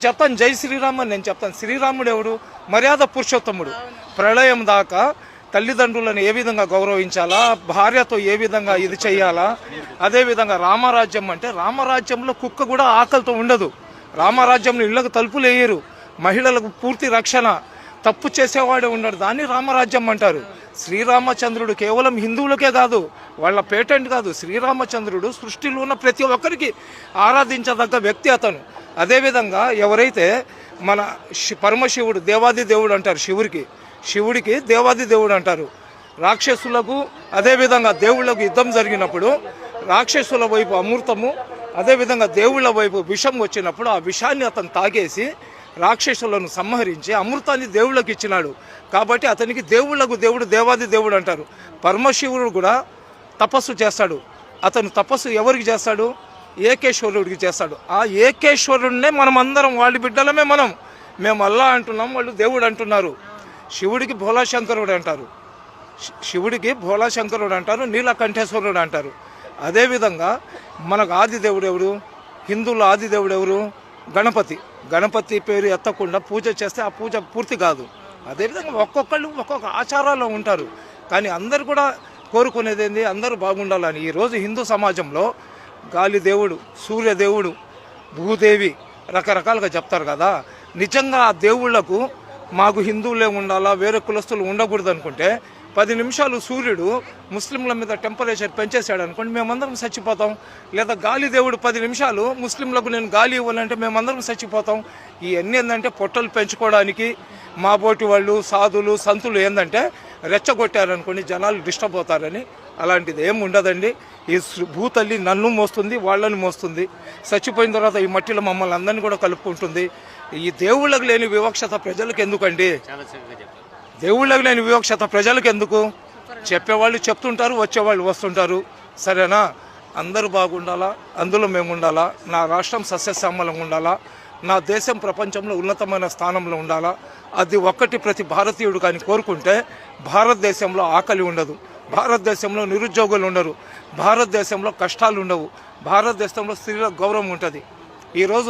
చెప్తాను జై శ్రీరామ్ అని నేను చెప్తాను. శ్రీరాముడు ఎవడు? మర్యాద పురుషోత్తముడు. ప్రళయం దాకా తల్లిదండ్రులను ఏ విధంగా గౌరవించాలా, భార్యతో ఏ విధంగా ఇది చెయ్యాలా. అదేవిధంగా రామరాజ్యం అంటే రామరాజ్యంలో కుక్క కూడా ఆకలితో ఉండదు. రామరాజ్యంలో ఇళ్లకు తలుపులు వేయరు, మహిళలకు పూర్తి రక్షణ, తప్పు చేసేవాడే ఉండడు. దాన్ని రామరాజ్యం అంటారు. శ్రీరామచంద్రుడు కేవలం హిందువులకే కాదు, వాళ్ళ పేటెంట్ కాదు. శ్రీరామచంద్రుడు సృష్టిలో ఉన్న ప్రతి ఒక్కరికి ఆరాధించదగ్గ వ్యక్తి అతను. అదేవిధంగా ఎవరైతే మన పరమశివుడు దేవాది దేవుడు అంటారు, శివుడికి దేవాది దేవుడు అంటారు. రాక్షసులకు అదేవిధంగా దేవుళ్లకు యుద్ధం జరిగినప్పుడు రాక్షసుల వైపు అమృతము, అదేవిధంగా దేవుళ్ల వైపు విషం వచ్చినప్పుడు ఆ విషాన్ని అతను తాగేసి రాక్షసులను సంహరించి అమృతాన్ని దేవుళ్ళకి ఇచ్చినాడు. కాబట్టి అతనికి దేవుళ్లకు దేవుడు దేవాది దేవుడు అంటారు. పరమశివుడు కూడా తపస్సు చేస్తాడు. అతను తపస్సు ఎవరికి చేస్తాడు? ఏకేశ్వరుడికి చేస్తాడు. ఆ ఏకేశ్వరుడినే మనం అందరం వాళ్ళ బిడ్డలమే. మేము అల్లా అంటున్నాం, వాళ్ళు దేవుడు అంటున్నారు. శివుడికి భోలాశంకరుడు అంటారు, నీలకంఠేశ్వరుడు అంటారు. అదేవిధంగా మనకు ఆది దేవుడు ఎవరు? హిందువుల ఆది దేవుడు ఎవరు? గణపతి పేరు ఎత్తకుండా పూజ చేస్తే ఆ పూజ పూర్తి కాదు. అదేవిధంగా ఒక్కొక్కళ్ళు ఒక్కొక్క ఆచారాల్లో ఉంటారు. కానీ అందరు కూడా కోరుకునేది ఏంది? అందరూ బాగుండాలని. ఈరోజు హిందూ సమాజంలో గాలి దేవుడు, సూర్యదేవుడు, భూదేవి రకరకాలుగా చెప్తారు కదా. నిజంగా ఆ దేవుళ్లకు మాకు హిందువులే ఉండాలా, వేరే కులస్తులు ఉండకూడదు అనుకుంటే 10 నిమిషాలు సూర్యుడు ముస్లింల మీద టెంపరేచర్ పెంచేసాడు అనుకోండి, మేమందరం చచ్చిపోతాం. లేదా గాలి దేవుడు 10 నిమిషాలు ముస్లింలకు నేను గాలి ఇవ్వాలంటే మేమందరం చచ్చిపోతాం. ఇవన్నీ ఏంటంటే పొట్టలు పెంచుకోవడానికి మా బోటి వాళ్ళు, సాధులు, సంతులు ఏంటంటే రెచ్చగొట్టారనుకోండి జనాలు డిస్టర్బ్ అవుతారని. అలాంటిది ఏమి ఉండదండి. ఈ భూతల్లి నన్ను మోస్తుంది, వాళ్ళని మోస్తుంది. చచ్చిపోయిన తర్వాత ఈ మట్టిలో మమ్మల్ని అందరినీ కూడా కలుపుకుంటుంది. ఈ దేవుళ్ళకు లేని వివక్షత ప్రజలకు ఎందుకండి? దేవుళ్ళకు లేని వివక్షత ప్రజలకు ఎందుకు? చెప్పేవాళ్ళు చెప్తుంటారు, వచ్చేవాళ్ళు వస్తుంటారు. సరేనా? అందరూ బాగుండాలా, అందులో మేము ఉండాలా. నా రాష్ట్రం సస్యశ్యామలంగా ఉండాలా, నా దేశం ప్రపంచంలో ఉన్నతమైన స్థానంలో ఉండాలా. అది ఒక్కటి ప్రతి భారతీయుడు కానీ కోరుకుంటే భారతదేశంలో ఆకలి ఉండదు, భారతదేశంలో నిరుద్యోగులు ఉండరు, భారతదేశంలో కష్టాలు ఉండవు, భారతదేశంలో స్త్రీల గౌరవం ఉంటుంది. ఈరోజు